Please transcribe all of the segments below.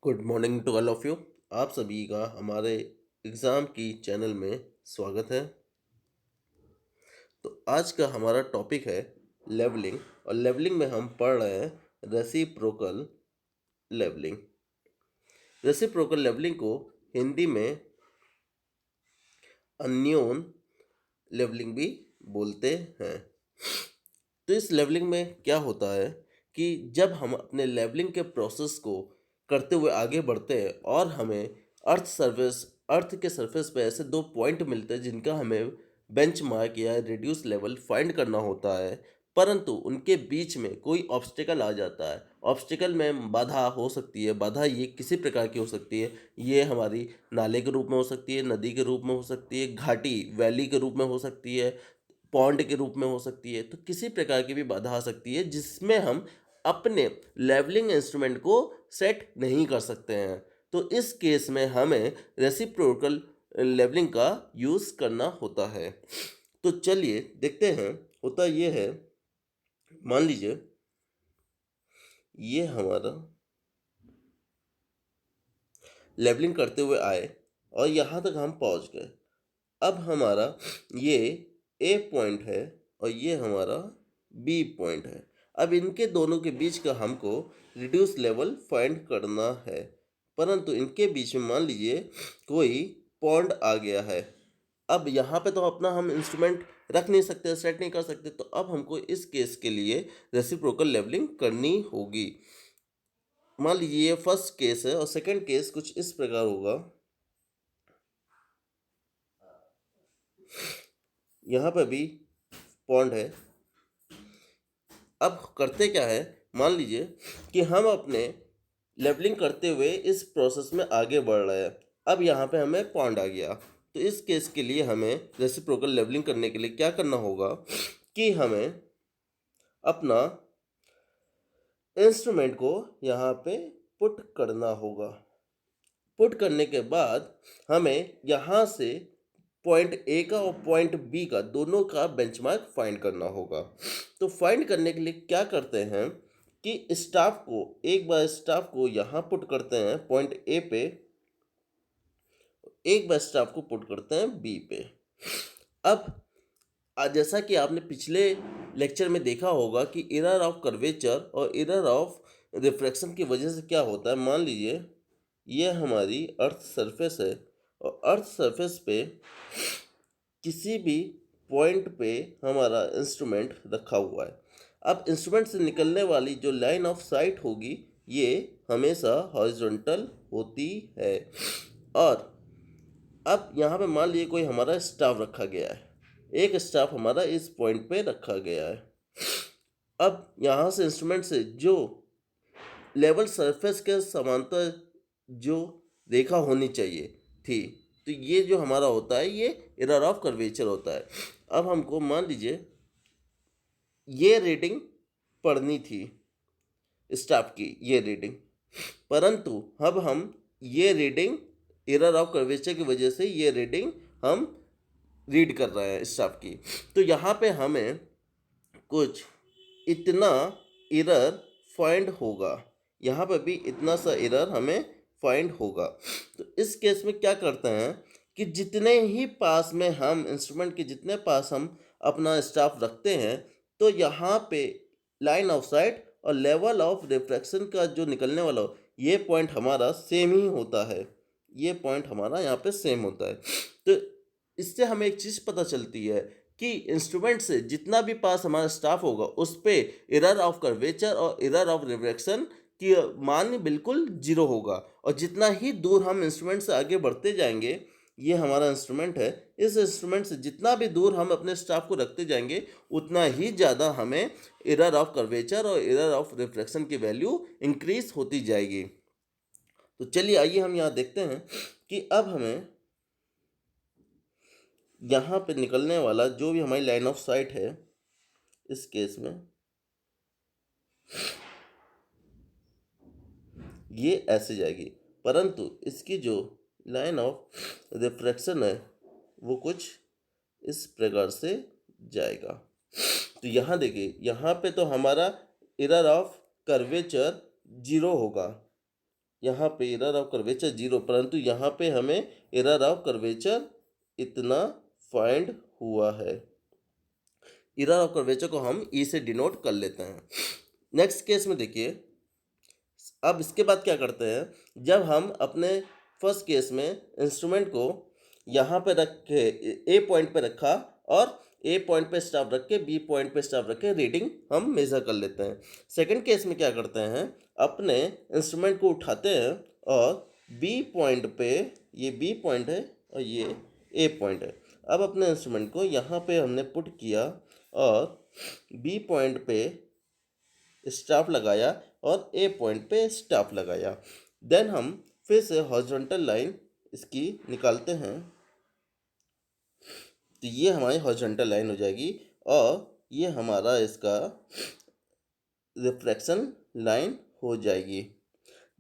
Good morning to all of you. आप सभी का हमारे एग्ज़ाम की चैनल में स्वागत है। तो आज का हमारा टॉपिक है लेवलिंग, और लेवलिंग में हम पढ़ रहे हैं रेसिप्रोकल लेवलिंग। रेसिप्रोकल लेवलिंग को हिंदी में अन्योन लेवलिंग भी बोलते हैं। तो इस लेवलिंग में क्या होता है कि जब हम अपने लेवलिंग के प्रोसेस को करते हुए आगे बढ़ते हैं और हमें अर्थ के सरफेस पे ऐसे दो पॉइंट मिलते हैं जिनका हमें बेंचमार्क या रिड्यूस लेवल फाइंड करना होता है, परंतु उनके बीच में कोई ऑब्स्टिकल आ जाता है। ऑब्स्टिकल में बाधा हो सकती है। बाधा ये किसी प्रकार की हो सकती है। ये हमारी नाले के रूप में हो सकती है, नदी के रूप में हो सकती है, घाटी वैली के रूप में हो सकती है, पॉन्ड के रूप में हो सकती है। तो किसी प्रकार की भी बाधा आ सकती है जिसमें हम अपने लेवलिंग इंस्ट्रूमेंट को सेट नहीं कर सकते हैं। तो इस केस में हमें रेसिप्रोकल लेवलिंग का यूज़ करना होता है। तो चलिए देखते हैं। होता ये है, मान लीजिए ये हमारा लेवलिंग करते हुए आए और यहाँ तक हम पहुँच गए। अब हमारा ये ए पॉइंट है और ये हमारा बी पॉइंट है। अब इनके दोनों के बीच का हमको रिड्यूस लेवल फाइंड करना है, परंतु इनके बीच में मान लीजिए कोई पॉन्ड आ गया है। अब यहाँ पे तो अपना हम इंस्ट्रूमेंट रख नहीं सकते, सेट नहीं कर सकते। तो अब हमको इस केस के लिए रेसिप्रोकल लेवलिंग करनी होगी। मान लीजिए ये फर्स्ट केस है और सेकंड केस कुछ इस प्रकार होगा। यहाँ पे भी पॉन्ड है। अब करते क्या है, मान लीजिए कि हम अपने लेवलिंग करते हुए इस प्रोसेस में आगे बढ़ रहे हैं। अब यहाँ पे हमें पॉन्ड आ गया। तो इस केस के लिए हमें रेसिप्रोकल लेवलिंग करने के लिए क्या करना होगा कि हमें अपना इंस्ट्रूमेंट को यहाँ पे पुट करना होगा। पुट करने के बाद हमें यहाँ से पॉइंट ए का और पॉइंट बी का दोनों का बेंचमार्क फाइंड करना होगा। तो फाइंड करने के लिए क्या करते हैं कि स्टाफ को यहाँ पुट करते हैं पॉइंट ए पे, एक बार स्टाफ को पुट करते हैं बी पे। अब जैसा कि आपने पिछले लेक्चर में देखा होगा कि एरर ऑफ कर्वेचर और एरर ऑफ रिफ्रैक्शन की वजह से क्या होता है। मान लीजिए ये हमारी अर्थ सरफेस है और अर्थ सरफेस पे किसी भी पॉइंट पे हमारा इंस्ट्रूमेंट रखा हुआ है। अब इंस्ट्रूमेंट से निकलने वाली जो लाइन ऑफ साइट होगी ये हमेशा हॉरिजॉन्टल होती है। और अब यहाँ पे मान लीजिए कोई हमारा स्टाफ रखा गया है, एक स्टाफ हमारा इस पॉइंट पे रखा गया है। अब यहाँ से इंस्ट्रूमेंट से जो लेवल सरफेस के समांतर जो रेखा होनी चाहिए थी, तो ये जो हमारा होता है ये एरर ऑफ कर्वेचर होता है। अब हमको मान लीजिए ये रीडिंग पढ़नी थी स्टाफ की, ये रीडिंग, परंतु अब हम ये रीडिंग एरर ऑफ कर्वेचर की वजह से ये रीडिंग हम रीड कर रहे हैं स्टाफ की। तो यहाँ पे हमें कुछ इतना एरर फाइंड होगा, यहाँ पे भी इतना सा एरर हमें फाइंड होगा। तो इस केस में क्या करते हैं कि जितने ही पास में हम इंस्ट्रूमेंट के जितने पास हम अपना स्टाफ रखते हैं, तो यहाँ पे लाइन ऑफ साइट और लेवल ऑफ रिफ्रैक्शन का जो निकलने वाला हो, ये पॉइंट हमारा सेम ही होता है। ये पॉइंट हमारा यहाँ पे सेम होता है। तो इससे हमें एक चीज़ पता चलती है कि इंस्ट्रूमेंट से जितना भी पास हमारा स्टाफ होगा उस पे एरर ऑफ कर्वेचर और एरर ऑफ रिफ्रैक्शन की मान बिल्कुल जीरो होगा। और जितना ही दूर हम इंस्ट्रूमेंट से आगे बढ़ते जाएंगे, ये हमारा इंस्ट्रूमेंट है, इस इंस्ट्रूमेंट से जितना भी दूर हम अपने स्टाफ को रखते जाएंगे उतना ही ज़्यादा हमें एरर ऑफ कर्वेचर और एरर ऑफ रिफ्रैक्शन की वैल्यू इंक्रीज होती जाएगी। तो चलिए आइए हम यहाँ देखते हैं कि अब हमें यहाँ पे निकलने वाला जो भी हमारी लाइन ऑफ साइट है, इस केस में ये ऐसे जाएगी, परंतु इसकी जो लाइन ऑफ रिफ्रैक्शन है वो कुछ इस प्रकार से जाएगा। तो यहाँ देखिए, यहाँ पे तो हमारा एरर ऑफ कर्वेचर जीरो होगा, यहाँ पे एरर ऑफ कर्वेचर 0, परंतु यहाँ पे हमें एरर ऑफ कर्वेचर इतना फाइंड हुआ है। एरर ऑफ कर्वेचर को हम ई से डिनोट कर लेते हैं। नेक्स्ट केस में देखिए, अब इसके बाद क्या करते हैं, जब हम अपने फर्स्ट केस में इंस्ट्रूमेंट को यहाँ पे रख के ए पॉइंट पे रखा और ए पॉइंट पे स्टॉप रख के बी पॉइंट पे स्टॉप रख के रीडिंग हम मेज़र कर लेते हैं। सेकंड केस में क्या करते हैं, अपने इंस्ट्रूमेंट को उठाते हैं और बी पॉइंट पे, ये बी पॉइंट है और ये ए पॉइंट है, अब अपने इंस्ट्रूमेंट को यहाँ पे हमने पुट किया और बी पॉइंट पे स्टॉप लगाया और ए पॉइंट पे स्टॉप लगाया। देन हम फिर से हॉरिजॉन्टल लाइन इसकी निकालते हैं, तो ये हमारी हॉरिजॉन्टल लाइन हो जाएगी और ये हमारा इसका रिफ्लेक्शन लाइन हो जाएगी।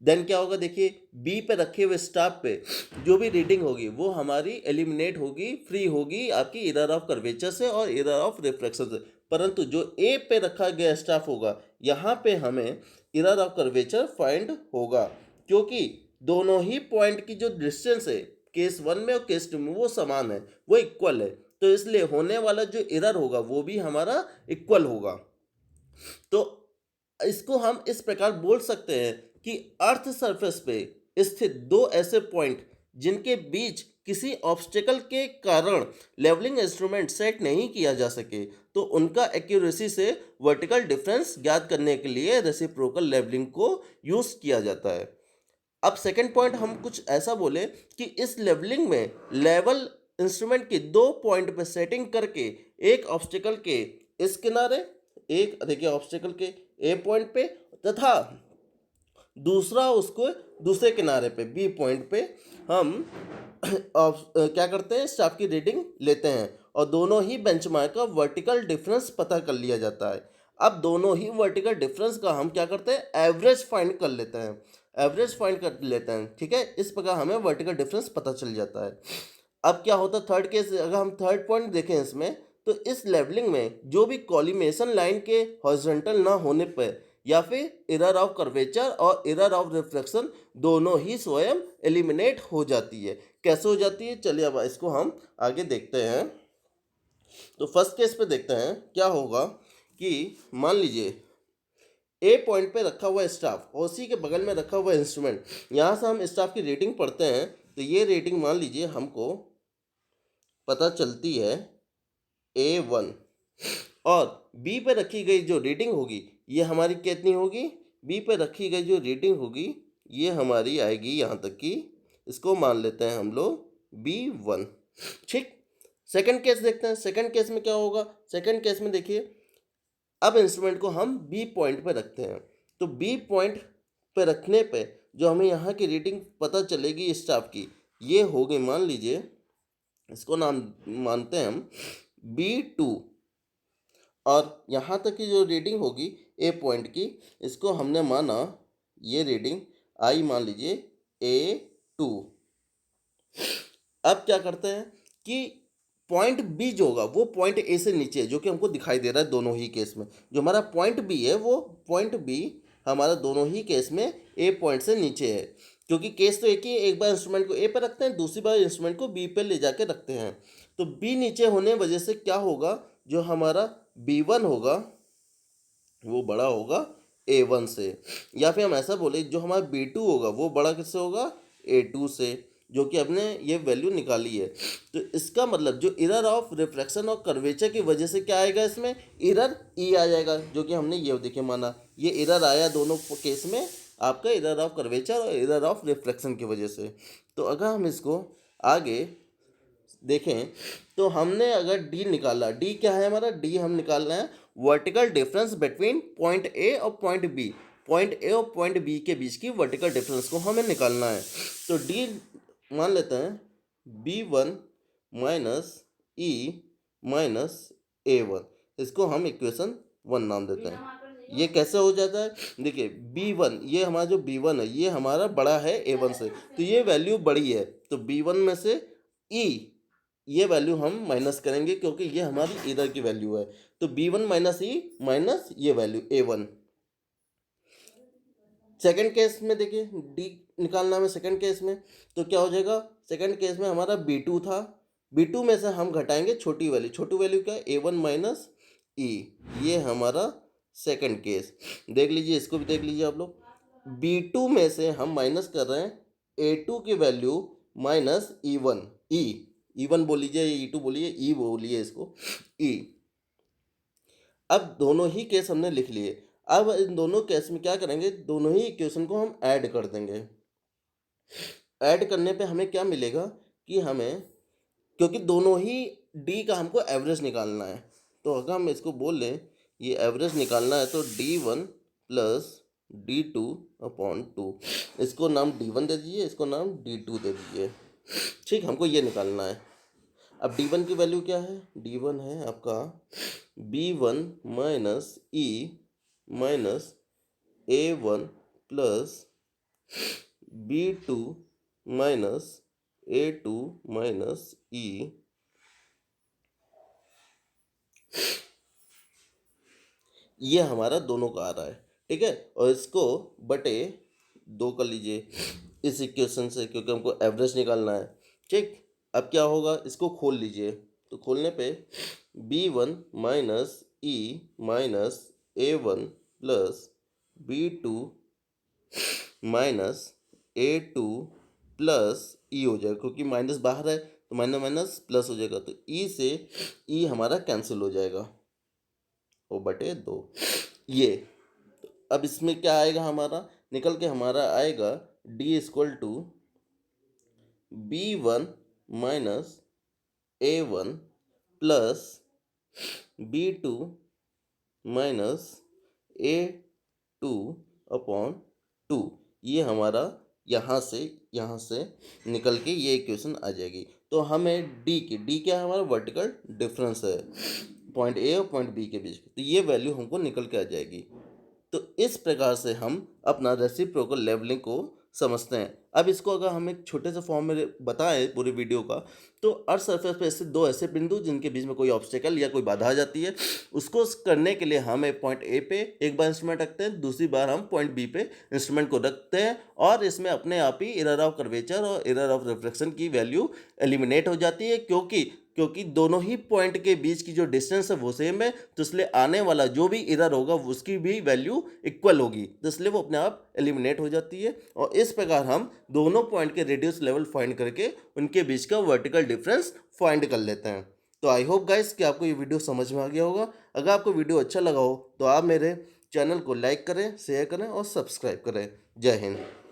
देन क्या होगा, देखिए बी पे रखे हुए स्टॉप पे जो भी रीडिंग होगी वो हमारी एलिमिनेट होगी, फ्री होगी आपकी एरर ऑफ कर्वेचर से और एरर ऑफ रिफ्लेक्शन से, परंतु जो ए पे रखा गया स्टॉप होगा यहाँ पे हमें एरर ऑफ कर्वेचर फाइंड होगा, क्योंकि दोनों ही पॉइंट की जो डिस्टेंस है केस 1 में और केस 2 में वो समान है, वो इक्वल है, तो इसलिए होने वाला जो एरर होगा वो भी हमारा इक्वल होगा। तो इसको हम इस प्रकार बोल सकते हैं कि अर्थ सरफेस पे स्थित दो ऐसे पॉइंट जिनके बीच किसी ऑब्स्टेकल के कारण लेवलिंग इंस्ट्रूमेंट सेट नहीं किया जा सके, तो उनका एक्यूरेसी से वर्टिकल डिफरेंस ज्ञात करने के लिए रेसिप्रोकल लेवलिंग को यूज़ किया जाता है। अब सेकंड पॉइंट हम कुछ ऐसा बोले कि इस लेवलिंग में लेवल इंस्ट्रूमेंट के दो पॉइंट पे सेटिंग करके एक ऑब्स्टेकल के इस किनारे, एक देखिए ऑब्स्टेकल के ए पॉइंट पे तथा दूसरा उसको दूसरे किनारे पे बी पॉइंट पे हम क्या करते हैं, स्टाफ की रीडिंग लेते हैं और दोनों ही बेंचमार्क का वर्टिकल डिफरेंस पता कर लिया जाता है। अब दोनों ही वर्टिकल डिफरेंस का हम क्या करते हैं, एवरेज फाइंड कर लेते हैं, एवरेज फाइंड कर लेते हैं, ठीक है। इस प्रकार हमें वर्टिकल डिफरेंस पता चल जाता है। अब क्या होता है थर्ड केस, अगर हम थर्ड पॉइंट देखें इसमें, तो इस लेवलिंग में जो भी कॉलिमेशन लाइन के हॉरिजॉन्टल ना होने पर या फिर एरर ऑफ कर्वेचर और एरर ऑफ रिफ्लेक्शन दोनों ही स्वयं एलिमिनेट हो जाती है। कैसे हो जाती है, चलिए अब इसको हम आगे देखते हैं। तो फर्स्ट केस पे देखते हैं क्या होगा कि मान लीजिए ए पॉइंट पे रखा हुआ स्टाफ और उसी के बगल में रखा हुआ इंस्ट्रूमेंट, यहाँ से हम स्टाफ की रेटिंग पढ़ते हैं, तो ये रेटिंग मान लीजिए हमको पता चलती है A1 और बी पे रखी गई जो रीडिंग होगी ये हमारी कितनी होगी, बी पे रखी गई जो रीडिंग होगी ये हमारी आएगी यहाँ तक कि इसको मान लेते हैं हम लोग B1, ठीक। सेकंड केस देखते हैं, सेकंड केस में क्या होगा, सेकंड केस में देखिए अब इंस्ट्रूमेंट को हम बी पॉइंट पे रखते हैं, तो बी पॉइंट पे रखने पे जो हमें यहाँ की रीडिंग पता चलेगी स्टाफ की ये होगी, मान लीजिए इसको नाम मानते हैं हम B2 और यहाँ तक की जो रीडिंग होगी ए पॉइंट की इसको हमने माना ये रीडिंग आई मान लीजिए A2। अब क्या करते हैं कि पॉइंट बी जो होगा वो पॉइंट ए से नीचे है, जो कि हमको दिखाई दे रहा है दोनों ही केस में। जो हमारा पॉइंट बी है वो पॉइंट बी हमारा दोनों ही केस में ए पॉइंट से नीचे है, क्योंकि केस तो एक ही, एक बार इंस्ट्रूमेंट को ए पर रखते हैं, दूसरी बार इंस्ट्रूमेंट को बी पे ले जाके रखते हैं। तो बी नीचे होने वजह से क्या होगा, जो हमारा B1 होगा वो बड़ा होगा A1 से, या फिर हम ऐसा बोले जो हमारा B2 होगा वो बड़ा किससे होगा, A2 से, जो कि हमने ये वैल्यू निकाली है। तो इसका मतलब जो एरर ऑफ रिफ्लेक्शन और कर्वेचर की वजह से क्या आएगा, इसमें एरर ई आ जाएगा, जो कि हमने ये देखिए माना ये एरर आया दोनों केस में आपका एरर ऑफ कर्वेचर और एरर ऑफ रिफ्लेक्शन की वजह से। तो अगर हम इसको आगे देखें तो हमने अगर डी निकाला, डी क्या है हमारा, डी हम निकालना है vertical difference between point A और पॉइंट बी, पॉइंट ए और पॉइंट बी के बीच की वर्टिकल डिफरेंस को हमें निकालना है। तो डी मान लेते हैं B1 minus E minus A1, इसको हम इक्वेशन 1 नाम देते हैं। ये कैसे हो जाता है, देखिए B1 ये हमारा जो B1 है ये हमारा बड़ा है A1 से, तो ये वैल्यू बड़ी है, तो B1 में से E ये वैल्यू हम माइनस करेंगे क्योंकि ये हमारी एरर की वैल्यू है। तो B1 माइनस ई माइनस ये वैल्यू A1, सेकंड केस में देखिए डी निकालना है सेकंड केस में, तो क्या हो जाएगा, सेकंड केस में हमारा B2 था, B2 में से हम घटाएंगे छोटी वैल्यू क्या है A1 माइनस ई, ये हमारा सेकंड केस। देख लीजिए, इसको भी देख लीजिए आप लोग, B2 में से हम माइनस कर रहे हैं A2 की वैल्यू माइनस E1, E1 बोल लीजिए, E2 बोलिए, E बोलिए इसको, E। अब दोनों ही केस हमने लिख लिए। अब इन दोनों केस में क्या करेंगे, दोनों ही इक्वेशन को हम ऐड कर देंगे। ऐड करने पे हमें क्या मिलेगा कि हमें, क्योंकि दोनों ही डी का हमको एवरेज निकालना है, तो अगर हम इसको बोल लें ये एवरेज निकालना है तो D1 प्लस D2 अपॉन 2, इसको नाम D1 दे दीजिए, इसको नाम D2 दे दीजिए। ठीक, हमको ये निकालना है। अब D1 की वैल्यू क्या है, D1 है आपका B1 minus E minus A1 plus B2 minus A2 minus E, ये हमारा दोनों का आ रहा है। ठीक है, और इसको बटे 2 कर लीजिए इस इक्वेशन से, क्योंकि हमको एवरेज निकालना है। ठीक, अब क्या होगा, इसको खोल लीजिए, तो खोलने पे B1 minus E minus A1 plus B2 minus A2 plus E हो जाएगा, क्योंकि माइनस बाहर है तो माइनस माइनस प्लस हो जाएगा, तो ई से ई हमारा कैंसिल हो जाएगा, वो बटे 2 ये। अब इसमें क्या आएगा, हमारा निकल के हमारा आएगा D equal to B1 minus A1 plus B2 minus A2 upon 2, ये हमारा यहाँ से निकल के ये इक्वेशन आ जाएगी। तो हमें डी क्या है, हमारा वर्टिकल डिफरेंस है पॉइंट ए और पॉइंट बी के बीच, तो ये वैल्यू हमको निकल के आ जाएगी। तो इस प्रकार से हम अपना रेसिप्रोकल लेवलिंग को समझते हैं। अब इसको अगर हम एक छोटे से फॉर्म में बताएं पूरी वीडियो का, तो अर्थ सरफेस पे ऐसे दो ऐसे बिंदु जिनके बीच में कोई ऑब्स्टेकल या कोई बाधा आ जाती है, उसको करने के लिए हम एक पॉइंट ए पे एक बार इंस्ट्रूमेंट रखते हैं, दूसरी बार हम पॉइंट बी पे इंस्ट्रूमेंट को रखते हैं, और इसमें अपने आप ही एरर ऑफ कर्वेचर और एरर ऑफ रिफ्लेक्शन की वैल्यू एलिमिनेट हो जाती है, क्योंकि दोनों ही पॉइंट के बीच की जो डिस्टेंस है वो सेम है, तो इसलिए आने वाला जो भी एरर होगा उसकी भी वैल्यू इक्वल होगी, तो इसलिए वो अपने आप एलिमिनेट हो जाती है। और इस प्रकार हम दोनों पॉइंट के रेडियस लेवल फाइंड करके उनके बीच का वर्टिकल डिफरेंस फाइंड कर लेते हैं। तो आई होप गाइस कि आपको ये वीडियो समझ में आ गया होगा। अगर आपको वीडियो अच्छा लगा हो तो आप मेरे चैनल को लाइक करें, शेयर करें और सब्सक्राइब करें। जय हिंद।